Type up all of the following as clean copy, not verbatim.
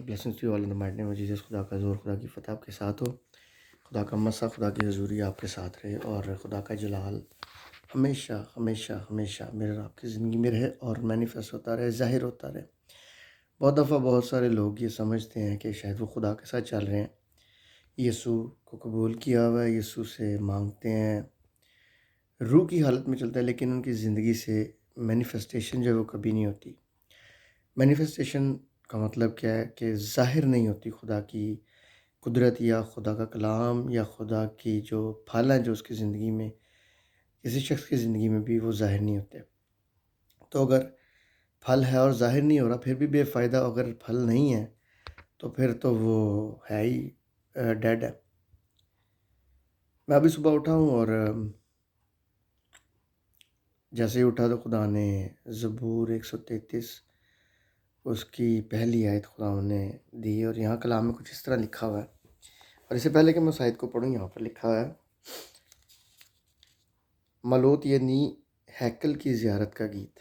Blessings to all in the mighty name of Jesus. خدا کا زور، خدا کی فتح آپ کے ساتھ ہو. خدا کا مسا، خدا کی حضوری آپ کے ساتھ رہے، اور خدا کا جلال ہمیشہ ہمیشہ ہمیشہ میرے آپ کی زندگی میں رہے اور مینیفیسٹ ہوتا رہے، ظاہر ہوتا رہے. بہت دفعہ بہت سارے لوگ یہ سمجھتے ہیں کہ شاید وہ خدا کے ساتھ چل رہے ہیں، یسوع کو قبول کیا ہوا ہے، یسوع سے مانگتے ہیں، روح کی حالت میں چلتا ہے، لیکن ان کی زندگی سے مینیفیسٹیشن جو ہے وہ کبھی نہیں ہوتی. مینیفیسٹیشن کا مطلب کیا ہے؟ کہ ظاہر نہیں ہوتی خدا کی قدرت یا خدا کا کلام یا خدا کی جو پھل ہیں جو اس کی زندگی میں، کسی شخص کی زندگی میں بھی وہ ظاہر نہیں ہوتے. تو اگر پھل ہے اور ظاہر نہیں ہو رہا پھر بھی بے فائدہ. اگر پھل نہیں ہے تو پھر تو وہ ہے ہی ڈیڈ ہے. میں ابھی صبح اٹھا ہوں اور جیسے ہی اٹھا تو خدا نے زبور 133 اس کی پہلی آیت خدا نے دی، اور یہاں کلام میں کچھ اس طرح لکھا ہوا ہے. اور اس سے پہلے کہ میں اس آیت کو پڑھوں، یہاں پر لکھا ہوا ہے ملوت یعنی ہیکل کی زیارت کا گیت.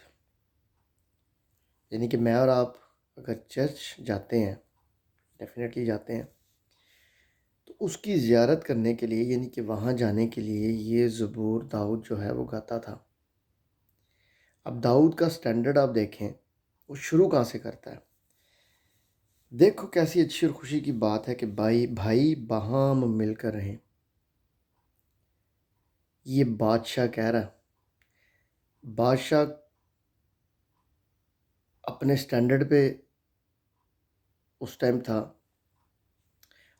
یعنی کہ میں اور آپ اگر چرچ جاتے ہیں، ڈیفینیٹلی جاتے ہیں، تو اس کی زیارت کرنے کے لیے، یعنی کہ وہاں جانے کے لیے یہ زبور داؤد جو ہے وہ گاتا تھا. اب داؤد کا سٹینڈرڈ آپ دیکھیں، وہ شروع کہاں سے کرتا ہے. دیکھو کیسی اچھی اور خوشی کی بات ہے کہ بھائی باہم مل کر رہیں. یہ بادشاہ کہہ رہا ہے، بادشاہ اپنے سٹینڈرڈ پہ اس ٹائم تھا،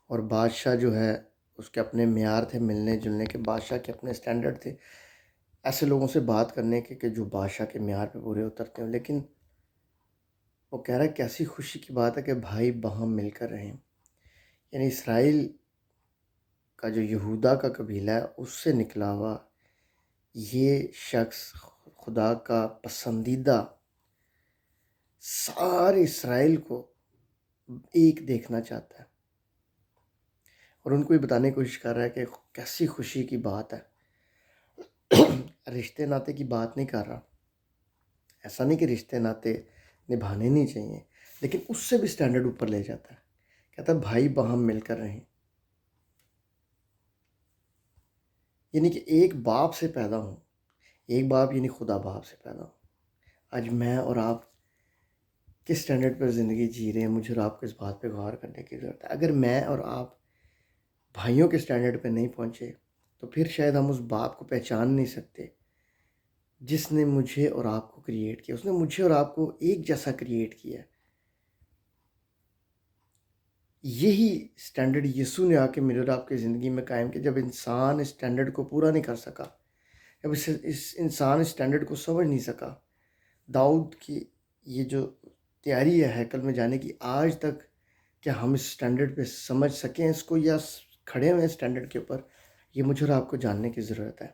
اور بادشاہ جو ہے اس کے اپنے معیار تھے، ملنے جلنے کے بادشاہ کے اپنے سٹینڈرڈ تھے ایسے لوگوں سے بات کرنے کے کہ جو بادشاہ کے معیار پہ پورے اترتے ہیں. لیکن وہ کہہ رہا ہے کیسی خوشی کی بات ہے کہ بھائی باہم مل کر رہیں. یعنی اسرائیل کا جو یہودا کا قبیلہ ہے اس سے نکلا ہوا یہ شخص خدا کا پسندیدہ سارے اسرائیل کو ایک دیکھنا چاہتا ہے، اور ان کو یہ بتانے کی کوشش کر رہا ہے کہ کیسی خوشی کی بات ہے. رشتے ناطے کی بات نہیں کر رہا، ایسا نہیں کہ رشتے ناطے نبھانے نہیں چاہیے، لیکن اس سے بھی سٹینڈرڈ اوپر لے جاتا ہے. کہتا ہے بھائی باہم مل کر رہیں. یعنی کہ ایک باپ سے پیدا ہوں، ایک باپ یعنی خدا باپ سے پیدا ہوں. آج میں اور آپ کس سٹینڈرڈ پر زندگی جی رہے ہیں، مجھے اور آپ کو اس بات پہ غور کرنے کی ضرورت ہے. اگر میں اور آپ بھائیوں کے سٹینڈرڈ پہ نہیں پہنچے تو پھر شاید ہم اس باپ کو پہچان نہیں سکتے جس نے مجھے اور آپ کو کریٹ کیا. اس نے مجھے اور آپ کو ایک جیسا کریٹ کیا. یہی سٹینڈرڈ یسوع نے آ کے میرے اور آپ کی زندگی میں قائم کیا. جب انسان اس سٹینڈرڈ کو پورا نہیں کر سکا، جب اس انسان اس سٹینڈرڈ کو سمجھ نہیں سکا، داؤد کی یہ جو تیاری ہے ہیکل میں جانے کی، آج تک کیا ہم اس سٹینڈرڈ پہ سمجھ سکیں اس کو، یا کھڑے ہوئے ہیں سٹینڈرڈ کے اوپر؟ یہ مجھے اور آپ کو جاننے کی ضرورت ہے.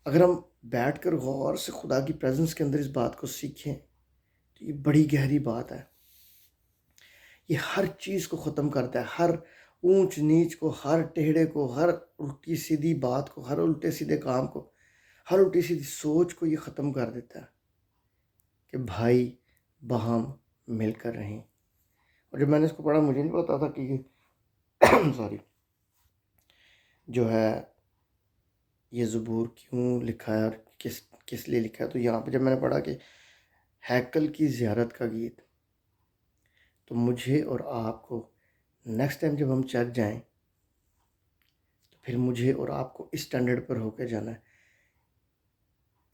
اگر ہم بیٹھ کر غور سے خدا کی پریزنس کے اندر اس بات کو سیکھیں تو یہ بڑی گہری بات ہے. یہ ہر چیز کو ختم کرتا ہے، ہر اونچ نیچ کو، ہر ٹیڑھے کو، ہر الٹی سیدھی بات کو، ہر الٹے سیدھے کام کو، ہر الٹی سیدھی سوچ کو یہ ختم کر دیتا ہے کہ بھائی باہم مل کر رہیں. اور جب میں نے اس کو پڑھا مجھے نہیں پتا تھا کہ یہ سوری جو ہے یہ زبور کیوں لکھا ہے اور کس لیے لکھا ہے. تو یہاں پہ جب میں نے پڑھا کہ ہیکل کی زیارت کا گیت، تو مجھے اور آپ کو نیکسٹ ٹائم جب ہم چرچ جائیں تو پھر مجھے اور آپ کو اس سٹینڈرڈ پر ہو کے جانا ہے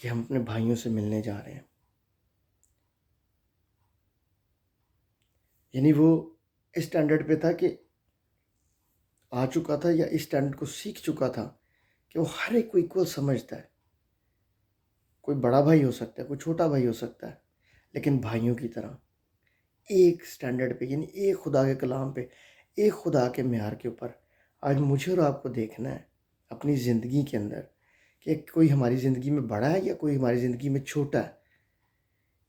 کہ ہم اپنے بھائیوں سے ملنے جا رہے ہیں. یعنی وہ اس سٹینڈرڈ پہ تھا کہ آ چکا تھا، یا اس سٹینڈرڈ کو سیکھ چکا تھا کہ وہ ہر ایک کو ایکول سمجھتا ہے. کوئی بڑا بھائی ہو سکتا ہے، کوئی چھوٹا بھائی ہو سکتا ہے، لیکن بھائیوں کی طرح ایک سٹینڈرڈ پہ، یعنی ایک خدا کے کلام پہ، ایک خدا کے معیار کے اوپر. آج مجھے اور آپ کو دیکھنا ہے اپنی زندگی کے اندر کہ کوئی ہماری زندگی میں بڑا ہے یا کوئی ہماری زندگی میں چھوٹا ہے.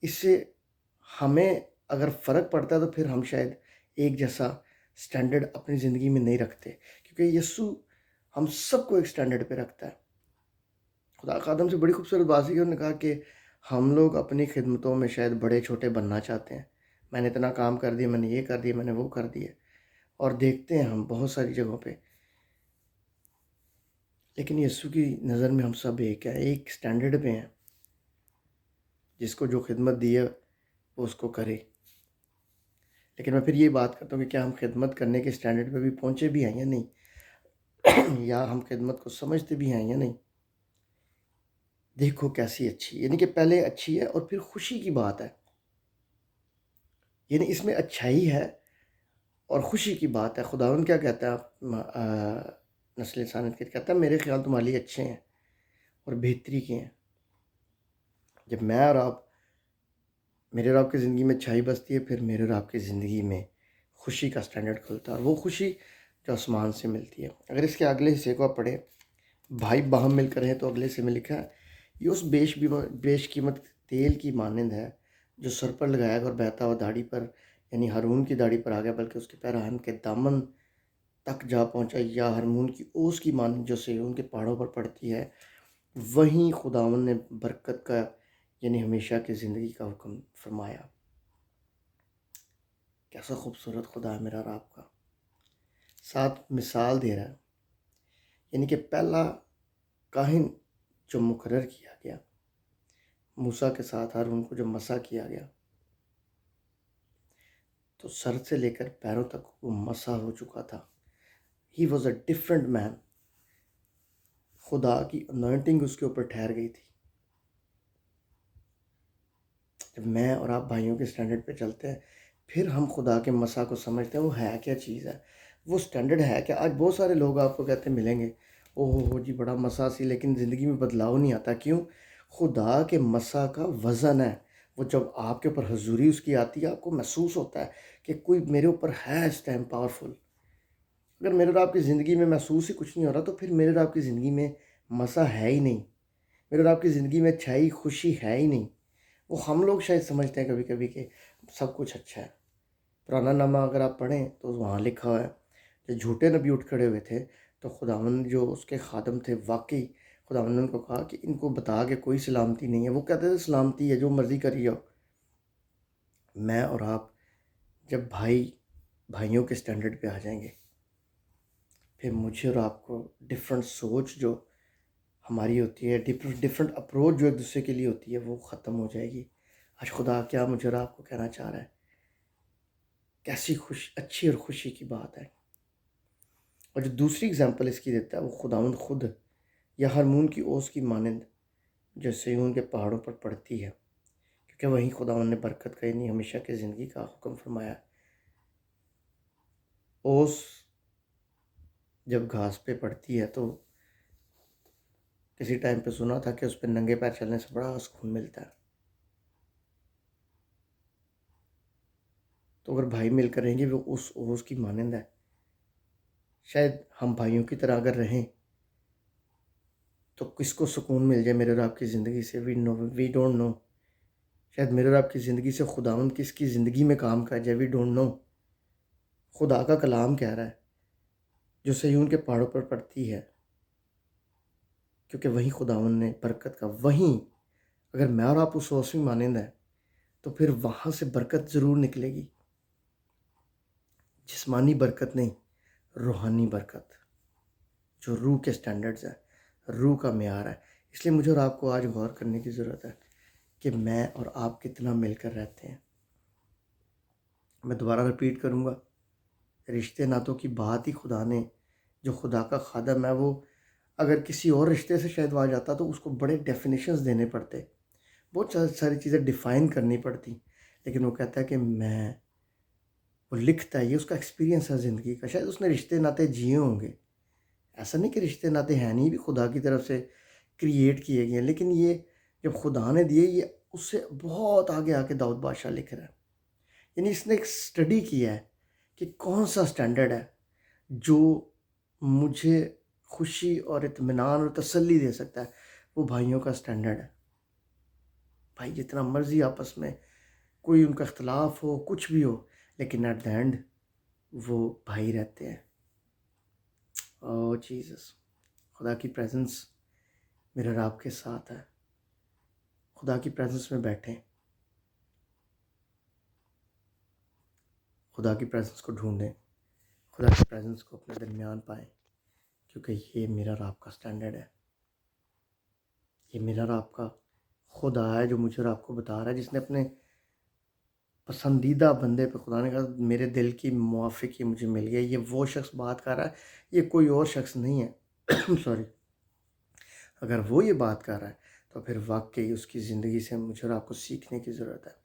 اس سے ہمیں اگر فرق پڑتا ہے تو پھر ہم شاید ایک جیسا سٹینڈرڈ اپنی زندگی میں نہیں رکھتے، کیونکہ یسوع ہم سب کو ایک سٹینڈرڈ پہ رکھتا ہے. خدا خادم سے بڑی خوبصورت بات ہے کہ انہوں نے کہا کہ ہم لوگ اپنی خدمتوں میں شاید بڑے چھوٹے بننا چاہتے ہیں، میں نے اتنا کام کر دیا، میں نے یہ کر دیا، میں نے وہ کر دیا، اور دیکھتے ہیں ہم بہت ساری جگہوں پہ، لیکن یسوع کی نظر میں ہم سب ایک ہیں، ایک سٹینڈرڈ پہ ہیں. جس کو جو خدمت دی ہے وہ اس کو کرے. لیکن میں پھر یہ بات کرتا ہوں کہ کیا ہم خدمت کرنے کے سٹینڈرڈ پہ بھی پہنچے بھی ہیں یا نہیں، یا ہم خدمت کو سمجھتے بھی ہیں یا نہیں. دیکھو کیسی اچھی، یعنی کہ پہلے اچھی ہے اور پھر خوشی کی بات ہے. یعنی اس میں اچھائی ہے اور خوشی کی بات ہے. خداوند کیا کہتا ہے نسل انسانیت کے کہتا ہے میرے خیال تمہارے لیے اچھے ہیں اور بہتری کے ہیں. جب میں اور آپ، میرے اور آپ کی زندگی میں اچھائی بستی ہے، پھر میرے اور آپ کی زندگی میں خوشی کا سٹینڈرڈ کھلتا ہے، اور وہ خوشی جو آسمان سے ملتی ہے. اگر اس کے اگلے حصے کو آپ پڑھیں، بھائی باہم مل کر ہیں، تو اگلے حصے میں لکھا ہے یہ اس بیش قیمت تیل کی مانند ہے جو سر پر لگایا گیا اور بہتا ہوا داڑھی پر، یعنی ہارون کی داڑھی پر آ گیا، بلکہ اس کے پیراہن کے دامن تک جا پہنچا، یا ہرمون کی اوس کی مانند جو سیون کے پہاڑوں پر پڑتی ہے. وہیں خداوند نے برکت کا، یعنی ہمیشہ کی زندگی کا حکم فرمایا. کیسا خوبصورت خدا ہے میرا اور آپ کا. ساتھ مثال دے رہا ہے، یعنی کہ پہلا کاہن جو مقرر کیا گیا موسیٰ کے ساتھ، ہارون کو جو مسح کیا گیا، تو سر سے لے کر پیروں تک وہ مسح ہو چکا تھا. ہی واز اے ڈفرنٹ مین. خدا کی انوائنٹنگ اس کے اوپر ٹھہر گئی تھی. جب میں اور آپ بھائیوں کے سٹینڈرڈ پہ چلتے ہیں، پھر ہم خدا کے مسح کو سمجھتے ہیں وہ ہے کیا چیز ہے، وہ سٹینڈرڈ ہے کہ آج بہت سارے لوگ آپ کو کہتے ہیں ملیں گے، او ہو جی بڑا مسح سی، لیکن زندگی میں بدلاؤ نہیں آتا. کیوں؟ خدا کے مسح کا وزن ہے. وہ جب آپ کے اوپر حضوری اس کی آتی ہے، آپ کو محسوس ہوتا ہے کہ کوئی میرے اوپر ہے اس ٹائم پاورفل. اگر میرے اور آپ کی زندگی میں محسوس ہی کچھ نہیں ہو رہا، تو پھر میرے اور آپ کی زندگی میں مسح ہے ہی نہیں. میرے اور آپ کی زندگی میں اچھائی خوشی ہے ہی نہیں. وہ ہم لوگ شاید سمجھتے ہیں کبھی کبھی کہ سب کچھ اچھا ہے. پرانا نامہ اگر آپ پڑھیں تو وہاں لکھا ہوا ہے کہ جھوٹے نبی اٹھ کھڑے ہوئے تھے، تو خداوند جو اس کے خادم تھے، واقعی خداوند نے ان کو کہا کہ ان کو بتا کہ کوئی سلامتی نہیں ہے. وہ کہتے تھے سلامتی ہے، جو مرضی کری جاؤ. میں اور آپ جب بھائیوں کے سٹینڈرڈ پہ آ جائیں گے، پھر مجھے اور آپ کو ڈفرنٹ سوچ جو ہماری ہوتی ہے، ڈفرنٹ اپروچ جو ایک دوسرے کے لیے ہوتی ہے، وہ ختم ہو جائے گی. آج خدا کیا مجھے اور آپ کو کہنا چاہ رہا ہے، کیسی اچھی اور خوشی کی بات ہے. اور جو دوسری اگزامپل اس کی دیتا ہے، وہ خداوند خود، یا ہرمون کی اوس کی مانند جو سیون کے پہاڑوں پر پڑتی ہے، کیونکہ وہیں خداوند نے برکت کا، یعنی ہمیشہ کی زندگی کا حکم فرمایا. اوس جب گھاس پہ پڑتی ہے تو کسی ٹائم پہ سنا تھا کہ اس پہ ننگے پیر چلنے سے بڑا سکون ملتا ہے. تو اگر بھائی مل کر رہیں گے، وہ اس اوس کی مانند ہے. شاید ہم بھائیوں کی طرح اگر رہیں تو کس کو سکون مل جائے میرے اور آپ کی زندگی سے، وی ڈونٹ نو. شاید میرے اور آپ کی زندگی سے خداوند کس کی زندگی میں کام کر جائے، وی ڈونٹ نو. خدا کا کلام کہہ رہا ہے جو سیون کے پہاڑوں پر پڑتی ہے، کیونکہ وہیں خداوند نے برکت کا، وہیں اگر میں اور آپ اس اوس میں مانند ہیں تو پھر وہاں سے برکت ضرور نکلے گی. جسمانی برکت نہیں، روحانی برکت جو روح کے سٹینڈرڈز ہیں، روح کا معیار ہے. اس لیے مجھے اور آپ کو آج غور کرنے کی ضرورت ہے کہ میں اور آپ کتنا مل کر رہتے ہیں. میں دوبارہ رپیٹ کروں گا، رشتے ناتوں کی بات ہی خدا نے، جو خدا کا خادم ہے، وہ اگر کسی اور رشتے سے شاید وہ آ جاتا تو اس کو بڑے ڈیفینیشنز دینے پڑتے، بہت ساری چیزیں ڈیفائن کرنی پڑتی. لیکن وہ کہتا ہے کہ وہ لکھتا ہے، یہ اس کا ایکسپیرینس ہے زندگی کا. شاید اس نے رشتے ناتے جیے ہوں گے، ایسا نہیں کہ رشتے ناتے ہیں نہیں، بھی خدا کی طرف سے کریٹ کیے گئے ہیں، لیکن یہ جب خدا نے دیے، یہ اس سے بہت آگے آ کے داؤد بادشاہ لکھ رہا ہے. یعنی اس نے ایک اسٹڈی کیا ہے کہ کون سا سٹینڈرڈ ہے جو مجھے خوشی اور اطمینان اور تسلی دے سکتا ہے. وہ بھائیوں کا سٹینڈرڈ ہے. بھائی جتنا مرضی آپس میں کوئی ان کا اختلاف ہو، کچھ بھی ہو، لیکن ایٹ دا اینڈ وہ بھائی رہتے ہیں. او جیزس، خدا کی پریزنس میرے اور آپ کے ساتھ ہے. خدا کی پریزنس میں بیٹھیں. خدا کی پریزنس کو ڈھونڈیں، خدا کی پریزنس کو اپنے درمیان پائیں، کیونکہ یہ میرا اور آپ کا سٹینڈرڈ ہے، یہ میرا اور آپ کا خدا ہے جو مجھے اور آپ کو بتا رہا ہے، جس نے اپنے پسندیدہ بندے پہ خدا نے کہا میرے دل کی موافق یہ مجھے مل گیا. یہ وہ شخص بات کر رہا ہے، یہ کوئی اور شخص نہیں ہے. سوری. اگر وہ یہ بات کر رہا ہے تو پھر واقعی اس کی زندگی سے مجھے اور آپ کو سیکھنے کی ضرورت ہے.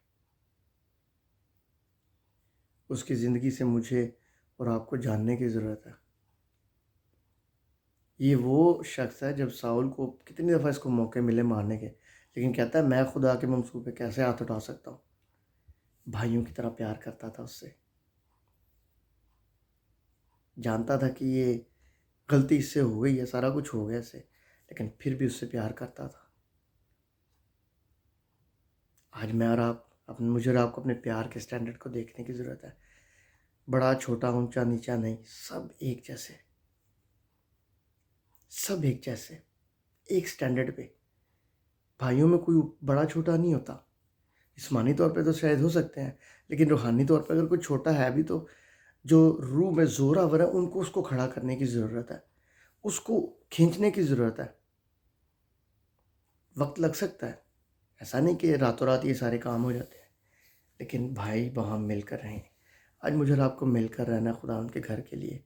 اس کی زندگی سے مجھے اور آپ کو جاننے کی ضرورت ہے. یہ وہ شخص ہے جب ساؤل کو کتنی دفعہ اس کو موقع ملے مارنے کے، لیکن کہتا ہے میں خدا کے منصوبے پہ کیسے ہاتھ اٹھا سکتا ہوں. بھائیوں کی طرح پیار کرتا تھا اس سے، جانتا تھا کہ یہ غلطی اس سے ہو گئی ہے، سارا کچھ ہو گیا اس سے، لیکن پھر بھی اس سے پیار کرتا تھا. آج میں اور آپ مجھے اور آپ کو اپنے پیار کے سٹینڈرڈ کو دیکھنے کی ضرورت ہے. بڑا چھوٹا اونچا نیچا نہیں، سب ایک جیسے، سب ایک جیسے، ایک سٹینڈرڈ پہ. بھائیوں میں کوئی بڑا چھوٹا نہیں ہوتا. جسمانی طور پہ تو شاید ہو سکتے ہیں، لیکن روحانی طور پہ اگر کوئی چھوٹا ہے بھی تو جو روح میں زور آور ہے ان کو اس کو کھڑا کرنے کی ضرورت ہے، اس کو کھینچنے کی ضرورت ہے. وقت لگ سکتا ہے، ایسا نہیں کہ راتوں رات یہ سارے کام ہو جاتے ہیں، لیکن بھائی وہاں مل کر رہیں. آج مجھے اور آپ کو مل کر رہنا ہے خدا ان کے گھر کے لیے.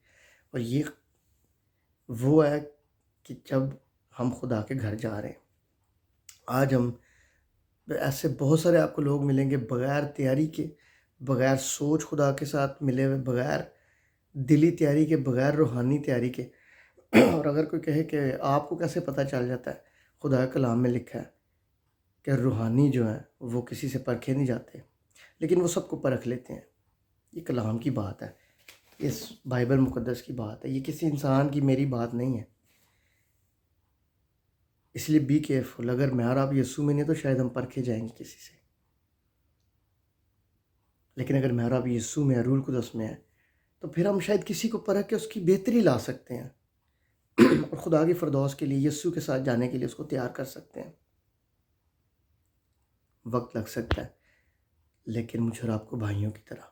اور یہ وہ ہے کہ جب ہم خدا کے گھر جا رہے ہیں، آج ہم ایسے بہت سارے آپ کو لوگ ملیں گے بغیر تیاری کے، بغیر سوچ خدا کے ساتھ ملے ہوئے، بغیر دلی تیاری کے، بغیر روحانی تیاری کے. اور اگر کوئی کہے کہ آپ کو کیسے پتہ چل جاتا ہے، خدا کے کلام میں لکھا ہے کہ روحانی جو ہیں وہ کسی سے پرکھے نہیں جاتے، لیکن وہ سب کو پرکھ لیتے ہیں. یہ کلام کی بات ہے، اس بائبل مقدس کی بات ہے، یہ کسی انسان کی میری بات نہیں ہے. اس لیے بی کیئرفل. اگر میں اور آپ یسوع میں نہیں تو شاید ہم پرکھے جائیں گے کسی سے، لیکن اگر میں اور آپ یسوع میں روح القدس میں ہے تو پھر ہم شاید کسی کو پرکھ کے اس کی بہتری لا سکتے ہیں اور خدا کی فردوس کے لیے یسوع کے ساتھ جانے کے لیے اس کو تیار کر سکتے ہیں. وقت لگ سکتا ہے، لیکن مجھے اور آپ کو بھائیوں کی طرح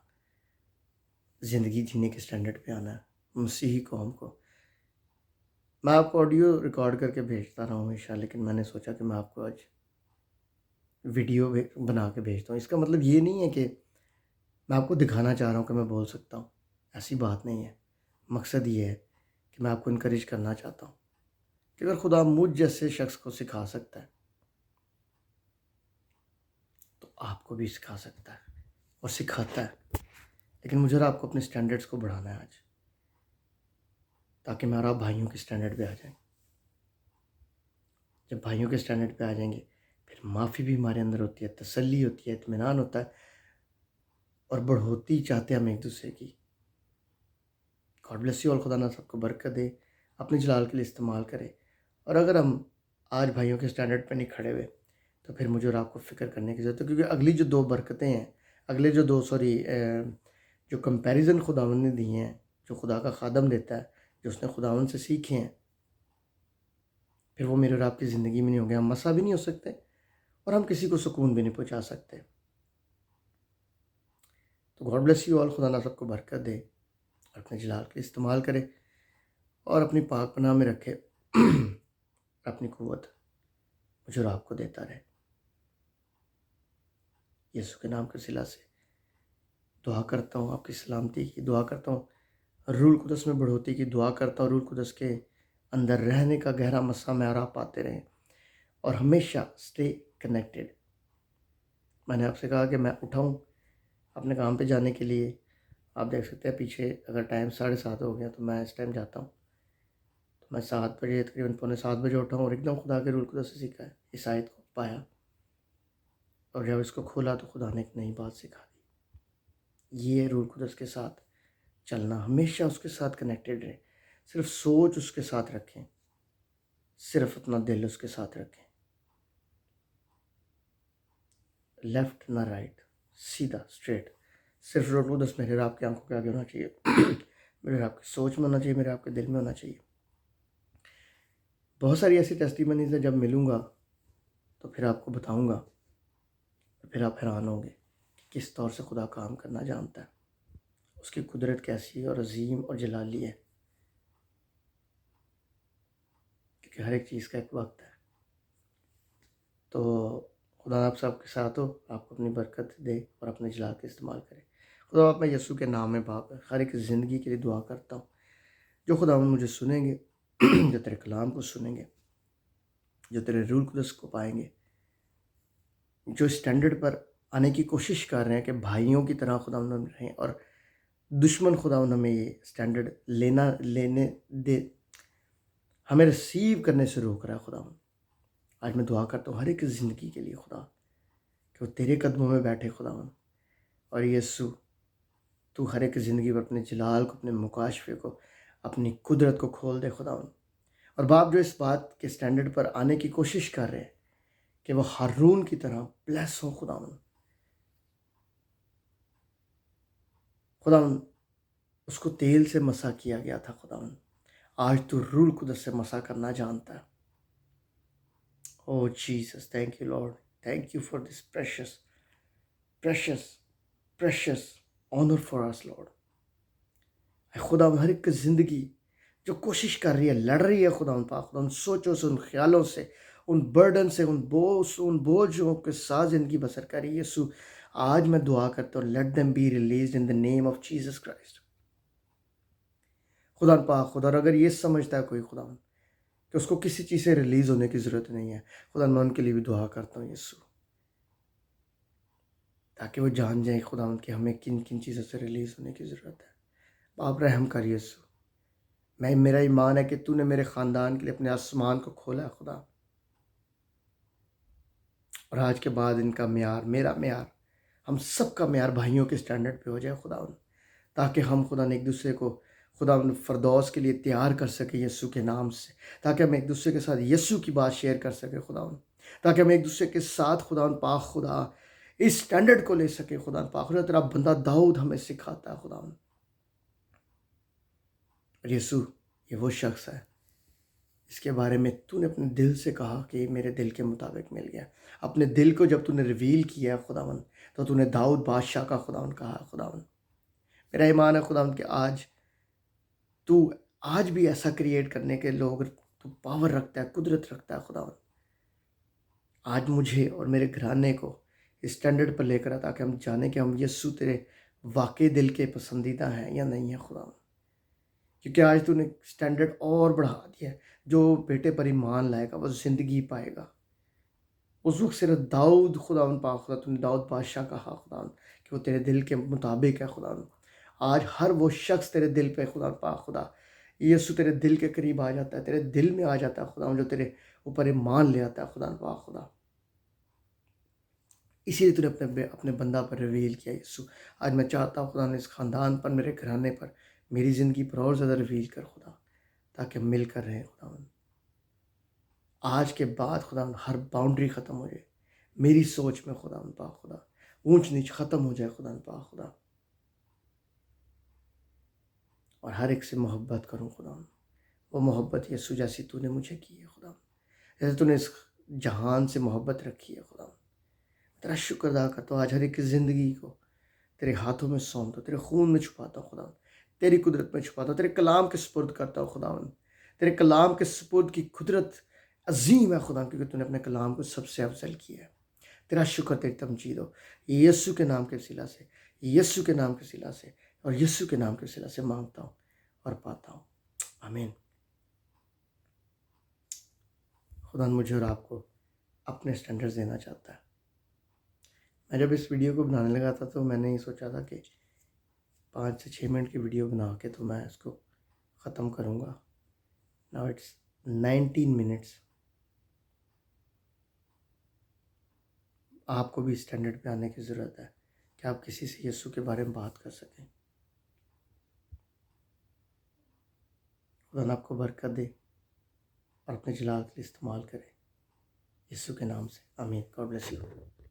زندگی جینے کے سٹینڈرڈ پہ آنا ہے. مسیحی قوم کو میں آپ کو آڈیو ریکارڈ کر کے بھیجتا رہا ہوں ہمیشہ، لیکن میں نے سوچا کہ میں آپ کو آج ویڈیو بنا کے بھیجتا ہوں. اس کا مطلب یہ نہیں ہے کہ میں آپ کو دکھانا چاہ رہا ہوں کہ میں بول سکتا ہوں، ایسی بات نہیں ہے. مقصد یہ ہے کہ میں آپ کو انکریج کرنا چاہتا ہوں کہ اگر خدا مجھ جیسے شخص کو سکھا سکتا ہے تو آپ کو بھی سکھا سکتا ہے اور سکھاتا ہے. لیکن مجھے آپ کو اپنے سٹینڈرڈز کو بڑھانا ہے آج، تاکہ میں اور آپ بھائیوں کے سٹینڈرڈ پہ آ جائیں. جب بھائیوں کے سٹینڈرڈ پہ آ جائیں گے پھر معافی بھی ہمارے اندر ہوتی ہے، تسلی ہوتی ہے، اطمینان ہوتا ہے، اور بڑھوتی چاہتے ہیں ہم ایک دوسرے کی. God bless you. اور خدا نہ سب کو برکت دے، اپنے جلال کے لیے استعمال کرے. اور اگر ہم آج بھائیوں کے سٹینڈرڈ پہ نہیں کھڑے ہوئے تو پھر مجھے اور آپ کو فکر کرنے کی ضرورت ہے، کیونکہ اگلی جو دو برکتیں ہیں، اگلے جو دو جو کمپیریزن خداوند نے دی ہیں، جو خدا کا خادم دیتا ہے، جو اس نے خداوند سے سیکھے ہیں، پھر وہ میرے اور آپ کی زندگی میں نہیں ہوں گے. ہم مسا بھی نہیں ہو سکتے اور ہم کسی کو سکون بھی نہیں پہنچا سکتے. تو گاڈ بلیس یو آل. خدا نہ سب کو برکت دے اور اپنے جلال کے استعمال کرے اور اپنی پاک پناہ میں رکھے. اپنی قوت مجھے اور آپ کو دیتا رہے. یسوع کے نام کے صلہ سے دعا کرتا ہوں، آپ کی سلامتی کی دعا کرتا ہوں، روح القدس میں بڑھوتی کی دعا کرتا ہوں. روح القدس کے اندر رہنے کا گہرا مسا میں اور آپ پاتے رہیں اور ہمیشہ اسٹے کنیکٹڈ. میں نے آپ سے کہا کہ میں اٹھاؤں اپنے کام پہ جانے کے لیے. آپ دیکھ سکتے ہیں پیچھے اگر ٹائم 7:30 ہو گیا تو میں اس ٹائم جاتا ہوں. تو میں 7 بجے تقریباً 6:45 اٹھا ہوں اور ایک دم خدا کے روح القدس سے سیکھا ہے، اس آیت کو پایا اور جب اس کو کھولا تو خدا نے ایک نئی بات سکھا دی. یہ روح القدس کے ساتھ چلنا، ہمیشہ اس کے ساتھ کنیکٹڈ رہیں. صرف سوچ اس کے ساتھ رکھیں، صرف اپنا دل اس کے ساتھ رکھیں. لیفٹ نہ رائٹ، سیدھا اسٹریٹ. صرف روح القدس میرے آپ کی آنکھوں کے آگے ہونا چاہیے، میرے آپ کی سوچ میں ہونا چاہیے، میرے آپ کے دل میں ہونا چاہیے. بہت ساری ایسی ٹیسٹیمنیز ہیں، جب ملوں گا تو پھر آپ کو بتاؤں گا، پھر آپ حیران ہوں گے کہ کس طور سے خدا کام کرنا جانتا ہے. اس کی قدرت کیسی اور عظیم اور جلالی ہے، کیونکہ ہر ایک چیز کا ایک وقت ہے۔ تو خدا آپ سب کے ساتھ ہو، آپ کو اپنی برکت دے اور اپنے جلال کے استعمال کرے۔ خدا آپ، میں یسوع کے نام میں باپ ہر ایک زندگی کے لیے دعا کرتا ہوں، جو خدا مجھے سنیں گے، جو تیرے کلام کو سنیں گے، جو تیرے روح القدس کو پائیں گے، جو اسٹینڈرڈ پر آنے کی کوشش کر رہے ہیں کہ بھائیوں کی طرح خدا انہوں رہیں، اور دشمن خدا ہمیں یہ اسٹینڈرڈ لینے دے، ہمیں ریسیو کرنے سے روک رہا ہے خدا۔ آج میں دعا کرتا ہوں ہر ایک زندگی کے لیے خدا، کہ وہ تیرے قدموں میں بیٹھے خدا، اور یسوع تو ہر ایک زندگی پر اپنے جلال کو، اپنے مکاشفے کو، اپنی قدرت کو کھول دے خدا۔ اور باپ جو اس بات کے اسٹینڈرڈ پر آنے کی کوشش کر رہے ہیں کہ وہ ہارون کی طرح بلیس ہوں خدا، اس کو تیل سے مسح کیا گیا تھا خدا، آج تو روح القدس سے مسح کرنا جانتا ہے۔ Oh Jesus, thank you Lord, thank you for this precious honour for us Lord. اے خدا ہر ایک زندگی جو کوشش کر رہی ہے، لڑ رہی ہے خدا پاک، خدا ان سوچوں سے، ان خیالوں سے، ان برڈن سے، ان بوجھوں کے ساتھ زندگی بسر کر رہی ہے، یسوع آج میں دعا کرتا ہوں let them be released in the name of Jesus Christ. خدا پاک، خدا اگر یہ سمجھتا ہے کوئی خدا کہ اس کو کسی چیز سے ریلیز ہونے کی ضرورت نہیں ہے، خدا میں ان کے لیے بھی دعا کرتا ہوں یسوع، تاکہ وہ جان جائیں خدا کہ ہمیں کن کن چیزوں سے ریلیز ہونے کی ضرورت ہے۔ آپ رحم کر یسوع، میرا ایمان ہے کہ تو نے میرے خاندان کے لیے اپنے آسمان کو کھولا ہے خدا، اور آج کے بعد ان کا معیار، میرا معیار، ہم سب کا معیار بھائیوں کے سٹینڈرڈ پہ ہو جائے خدا، تاکہ ہم خدا نے ایک دوسرے کو خدا فردوس کے لیے تیار کر سکے یسوع کے نام سے، تاکہ ہم ایک دوسرے کے ساتھ یسوع کی بات شیئر کر سکے خدا، تاکہ ہم ایک دوسرے کے ساتھ خدا پاک خدا اس سٹینڈرڈ کو لے سکے خدا پاک خدا۔ تیرا بندہ داؤد ہمیں سکھاتا ہے خدا، اور یسوع یہ وہ شخص ہے اس کے بارے میں تو نے اپنے دل سے کہا کہ یہ میرے دل کے مطابق مل گیا۔ اپنے دل کو جب تو نے ریویل کیا ہے خداوند، تو نے داؤد بادشاہ کا خداوند کہا ہے خداوند۔ میرا ایمان ہے خداوند کہ آج بھی ایسا کریٹ کرنے کے لوگ تو پاور رکھتا ہے، قدرت رکھتا ہے خداوند۔ آج مجھے اور میرے گھرانے کو اس سٹینڈرڈ پر لے کر آ، تاکہ ہم جانیں کہ ہم یسوع تیرے واقعی دل کے پسندیدہ ہیں یا نہیں ہے خداوند، کیونکہ آج تو نے سٹینڈرڈ اور بڑھا دیا ہے۔ جو بیٹے پر ایمان لائے گا وہ زندگی پائے گا۔ اس وقت صرف داؤد خداوند پاک خدا، تو نے داؤد بادشاہ کہا خداوند کہ وہ تیرے دل کے مطابق ہے خداوند۔ آج ہر وہ شخص تیرے دل پہ خدا پاک خدا، یسوع تیرے دل کے قریب آ جاتا ہے، تیرے دل میں آ جاتا ہے خداوند، جو تیرے اوپر ایمان لے آتا ہے خدا پاک خدا۔ اسی لیے تو نے اپنے بندہ پر ریویل کیا یسوع۔ آج میں چاہتا ہوں خدا نے اس خاندان پر، میرے گھرانے پر، میری زندگی پر اور زیادہ ریویل کر خدا، تاکہ ہم مل کر رہیں خداوند۔ آج کے بعد خداوند ہر باؤنڈری ختم ہو جائے میری سوچ میں خداوند پاک خدا، اونچ نیچ ختم ہو جائے خداوند پاک خدا، اور ہر ایک سے محبت کروں خداوند، وہ محبت یسوع جیسی تو نے مجھے کی ہے خداوند، جیسے تو نے اس جہان سے محبت رکھی ہے خداوند۔ تیرا شکر ادا کرتا ہوں، آج ہر ایک زندگی کو تیرے ہاتھوں میں سونپتا ہوں، تیرے خون میں چھپاتا ہوں خداوند، تیری قدرت میں چھپاتا ہوں، تیرے کلام کے سپرد کرتا ہوں خداوند۔ تیرے کلام کے سپرد کی قدرت عظیم ہے خدا، کیونکہ تو نے اپنے کلام کو سب سے افضل کیا ہے۔ تیرا شکر، تیری تمجید ہو، یسوع کے نام کے وسیلہ سے، یسوع کے نام کے وسیلہ سے، اور یسوع کے نام کے وسیلہ سے مانگتا ہوں اور پاتا ہوں، آمین۔ خدا مجھے اور آپ کو اپنے سٹینڈرڈ دینا چاہتا ہے۔ میں جب اس ویڈیو کو بنانے لگا تھا تو میں نے یہ سوچا تھا کہ 5 سے 6 منٹ کی ویڈیو بنا کے تو میں اس کو ختم کروں گا۔ Now it's 19 minutes. آپ کو بھی سٹینڈرڈ پہ آنے کی ضرورت ہے کہ آپ کسی سے یسوع کے بارے میں بات کر سکیں۔ خدا نے آپ کو برکت دے اور اپنے جلال کے لیے استعمال کرے، یسوع کے نام سے، آمین۔ God bless you.